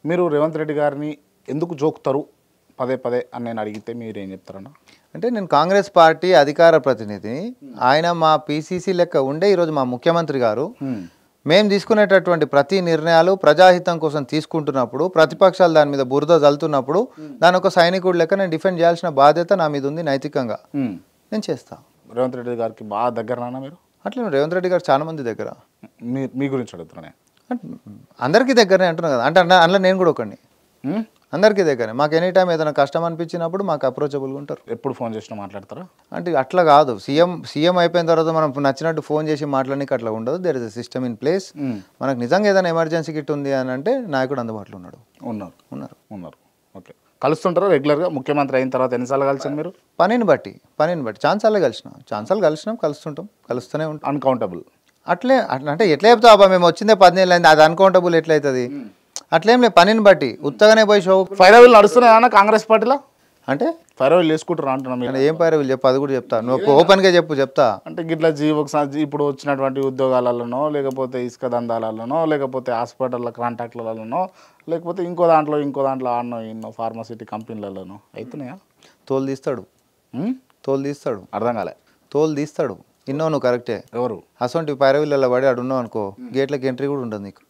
మీరు రేవంత్ రెడ్డి గారిని ఎందుకు జోకుతారు పదే పదే అని నేను అడిగితే మీరేం చెప్తారన్న? అంటే నేను కాంగ్రెస్ పార్టీ అధికార ప్రతినిధి. ఆయన మా పీసీసీ లెక్క ఉండే ఈరోజు మా ముఖ్యమంత్రి గారు మేము తీసుకునేటటువంటి ప్రతి నిర్ణయాలు ప్రజాహితం కోసం తీసుకుంటున్నప్పుడు ప్రతిపక్షాలు దాని మీద బురద జల్లుతున్నప్పుడు దాని ఒక సైనికుడి లెక్క నేను డిఫెండ్ చేయాల్సిన బాధ్యత నా మీద ఉంది నైతికంగా. నేను చేస్తా. రేవంత్ రెడ్డి గారికి బాగా దగ్గరనా మీరు? అట్లా రేవంత్ రెడ్డి గారు చాలా మంది దగ్గర. మీ గురించి అడుగుతున్నానే. అందరికీ దగ్గరనే అంటున్నాను కదా. అంటే అందులో నేను కూడా ఒకడిని. అందరికీ దగ్గరే. మాకు ఎనీ టైం ఏదైనా కష్టం అనిపించినప్పుడు మాకు అప్రోచబుల్గా ఉంటారు. ఎప్పుడు ఫోన్ చేసినా మాట్లాడతారా? అంటే అట్లా కాదు. సీఎం అయిపోయిన తర్వాత మనం నచ్చినట్టు ఫోన్ చేసి మాట్లాడడానికి అట్లా ఉండదు. There is a system in place. మనకు నిజంగా ఏదైనా ఎమర్జెన్సీ గిట్ ఉంది అని అంటే నాయకుడు అందుబాటులో ఉన్నారు. ఓకే. కలుస్తుంటారా రెగ్యులర్గా? ముఖ్యమంత్రి అయిన తర్వాత ఎన్నిసార్లు కలిసాను మీరు? పనిని బట్టి ఛాన్సార్లు కలిసినాం కలుస్తుంటాం, కలుస్తూనే ఉంటాం. అన్కౌంటబుల్ అట్లే అంటే ఎట్లా చెప్తావా? మేము వచ్చిందే 10 నెలలు అయింది, అది అన్కౌంటబుల్ ఎట్లయితుంది? అట్లేం లేదు, పనిని బట్టి ఉత్తగానే పోయి షో. ఫైరవీలు నడుస్తున్నాయా కాంగ్రెస్ పార్టీలో? అంటే ఫైరవీలు వేసుకుంటారా అంటున్నా. ఏం పైరవీలు చెప్పు, అది కూడా చెప్తా. నువ్వు ఓపెన్గా చెప్తా. అంటే గిట్లా ఇప్పుడు వచ్చినటువంటి ఉద్యోగాలలోనో, లేకపోతే ఇసుక దందాలలోనో, లేకపోతే హాస్పిటల్ కాంట్రాక్ట్లలోనో, లేకపోతే ఇంకో దాంట్లో ఆడనో ఎన్నో ఫార్మసిటీ కంపెనీలలోనో అవుతున్నాయా? తోలు తీస్తాడు. అర్థం కాలే. తోలు తీస్తాడు. ఇన్నో నువ్వు కరెక్టే. ఎవరు? అసొంటి పైరవీళ్ళలో పడి ఆడున్నావు అనుకో, గేట్లకి ఎంట్రీ కూడా ఉండదు నీకు.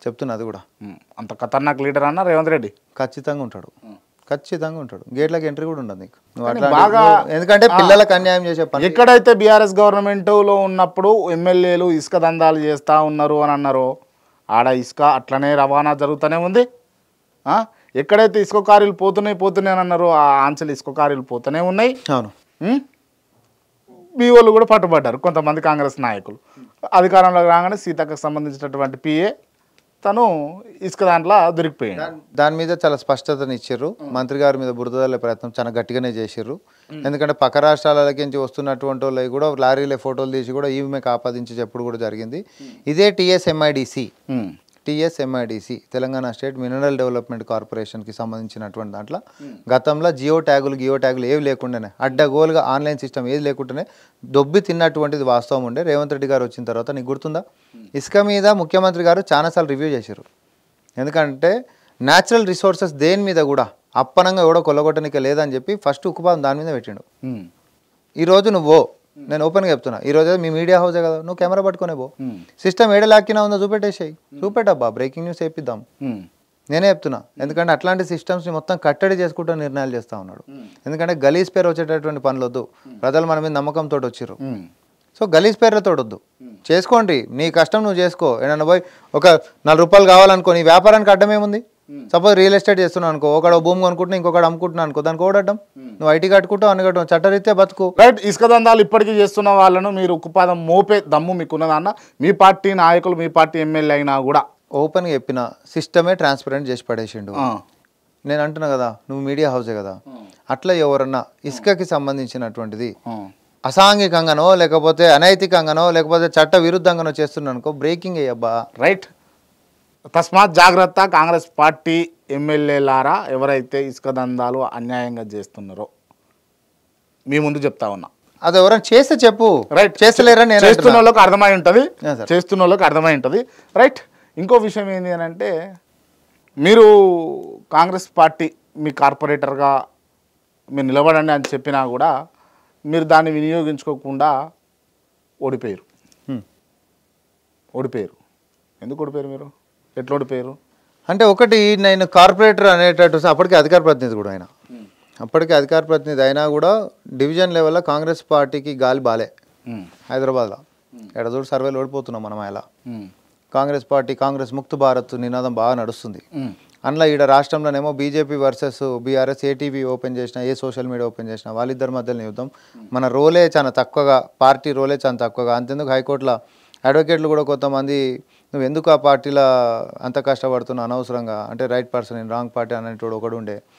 చెప్తున్నా అది కూడా. అంత ఖతర్నాక్ లీడర్ అన్న రేవంత్ రెడ్డి? ఖచ్చితంగా ఉంటాడు. గేట్లకి ఎంట్రీ కూడా ఉండదు నీకు. నువ్వు అట్లా బాగా, ఎందుకంటే పిల్లలకు అన్యాయం చేసే పని. ఎక్కడైతే బీఆర్ఎస్ గవర్నమెంట్లో ఉన్నప్పుడు ఎమ్మెల్యేలు ఇసుక దందాలు చేస్తూ ఉన్నారు అని అన్నారో ఆడ ఇసుక అట్లనే రవాణా జరుగుతూనే ఉంది. ఎక్కడైతే ఇసుక కారీలు పోతున్నాయి అని అన్నారో ఆ ఆంచలు ఇసుక కారీలు పోతూనే ఉన్నాయి. అవును. మీ వాళ్ళు కూడా పట్టుబడ్డారు కొంతమంది కాంగ్రెస్ నాయకులు. అధికారంలోకి రాగానే సీతకు సంబంధించినటువంటి పిఏ తను ఇసుక దాంట్లో దొరికిపోయాడు. దాని మీద చాలా స్పష్టతని ఇచ్చారు. మంత్రి గారి మీద బురదలే ప్రయత్నం చాలా గట్టిగానే చేసారు. ఎందుకంటే పక్క రాష్ట్రాలకి వస్తున్నటువంటి వాళ్ళు కూడా లారీలే ఫోటోలు తీసి కూడా ఈమెకు ఆపాదించి చెప్పుడు కూడా జరిగింది. ఇదే TSMIDC Telangana state mineral development కార్పొరేషన్కి సంబంధించినటువంటి దాంట్లో గతంలో జియో ట్యాగులు ఏవి లేకుండానే అడ్డగోలుగా ఆన్లైన్ సిస్టమ్ ఏది లేకుండానే దొబ్బి తిన్నటువంటిది వాస్తవం ఉండే. రేవంత్ రెడ్డి గారు వచ్చిన తర్వాత నీకు గుర్తుందా, ఇసుక మీద ముఖ్యమంత్రి గారు చాలాసార్లు రివ్యూ చేశారు. ఎందుకంటే న్యాచురల్ రిసోర్సెస్ దేని మీద కూడా అప్పనంగా ఎవడో కొల్లగొట్టనిక లేదని చెప్పి ఫస్ట్ ఉక్కుపాదం దాని మీద పెట్టిండు. ఈరోజు నువ్వు, నేను ఓపెన్గా చెప్తున్నా, ఈరోజు మీ మీడియా హౌసే కదా, నువ్వు కెమెరా పట్టుకునే పో, సిస్టమ్ ఏడలాక్కినా ఉందో చూపెట్టబ్బా, బ్రేకింగ్ న్యూస్ వేపిద్దాం. నేనే చెప్తున్నా. ఎందుకంటే అట్లాంటి సిస్టమ్స్ని మొత్తం కట్టడి చేసుకుంటూ నిర్ణయాలు చేస్తూ ఉన్నాడు. ఎందుకంటే గలీజ్ పేరు వచ్చేటటువంటి పనులు వద్దు. ప్రజలు మన మీద నమ్మకంతో వచ్చారు. సో గలీజ్ పేర్లతో వద్దు, చేసుకోండి. నీ కష్టం నువ్వు చేసుకో. ఏమన్నా పోయి ఒక 4 రూపాయలు కావాలనుకో, నీ వ్యాపారానికి అడ్డమేముంది? సపోజ్ రియల్ ఎస్టేట్ చేస్తున్నావు అనుకో, ఒకడు భూమి కొనుక్కుంటున్నా ఇంకొకటి అమ్ముకుంటున్నా అనుకో, దానికి ఓడడ్డం. నువ్వు ఐటీ కట్టుకుంటావు, అన్ని కట్టు, చట్టరీత్యా బతుకు. రైట్. ఇసుక దందాలు ఇప్పటికీ చేస్తున్న వాళ్ళను మీరు ఉక్కుపాదం మోపే దమ్ము మీకున్నదన్న? మీ పార్టీ నాయకులు, మీ పార్టీ ఎమ్మెల్యే అయినా కూడా ఓపెన్గా చెప్పిన సిస్టమే ట్రాన్స్పరెంట్ చేసి పడేసిండు. నేను అంటున్నా కదా, నువ్వు మీడియా హౌసే కదా, అట్లా ఎవరన్నా ఇసుకకి సంబంధించినటువంటిది అసాంఘికంగానో లేకపోతే అనైతికంగానో లేకపోతే చట్ట విరుద్ధంగానో చేస్తున్నానుకో, బ్రేకింగ్ అయ్యబ్బా. రైట్. తస్మాత్ జాగ్రత్త కాంగ్రెస్ పార్టీ ఎమ్మెల్యేలారా, ఎవరైతే ఇసుక దందాలు అన్యాయంగా చేస్తున్నారో మీ ముందు చెప్తా ఉన్నా. అది ఎవరైనా చేస్తే చెప్పు. రైట్. చేస్తలేరా? నేను చేస్తున్న వాళ్ళకి అర్థమై ఉంటుంది. రైట్. ఇంకో విషయం ఏంటి అని అంటే, మీరు కాంగ్రెస్ పార్టీ మీ కార్పొరేటర్గా మీరు నిలబడండి అని చెప్పినా కూడా మీరు దాన్ని వినియోగించుకోకుండా ఓడిపోయారు. ఎందుకు ఓడిపోయారు? మీరు ఎట్లా ఓడిపోయారు అంటే, ఒకటి, నేను కార్పొరేటర్ అనేటట్టు అప్పటికే అధికార ప్రతినిధి కూడా అయినా కూడా డివిజన్ లెవెల్లో కాంగ్రెస్ పార్టీకి గాలి బాలే. హైదరాబాద్లో ఎడదోడు సర్వేలు ఓడిపోతున్నాం మనం. అలా కాంగ్రెస్ ముక్త భారత్ నినాదం బాగా నడుస్తుంది. అందులో ఈడ రాష్ట్రంలోనేమో బీజేపీ వర్సెస్ బీఆర్ఎస్, ఏ టీవీ ఓపెన్ చేసినా, ఏ సోషల్ మీడియా ఓపెన్ చేసినా వాళ్ళిద్దరి మధ్యలో యుద్ధం. మన రోలే చాలా తక్కువగా, పార్టీ రోలే చాలా తక్కువగా. అంతెందుకు హైకోర్టులో అడ్వకేట్లు కూడా కొంతమంది, నువ్వు ఎందుకు ఆ పార్టీలో అంత కష్టపడుతున్నావు అనవసరంగా, అంటే right person in wrong party అనేటోడు ఒకడు ఉండే,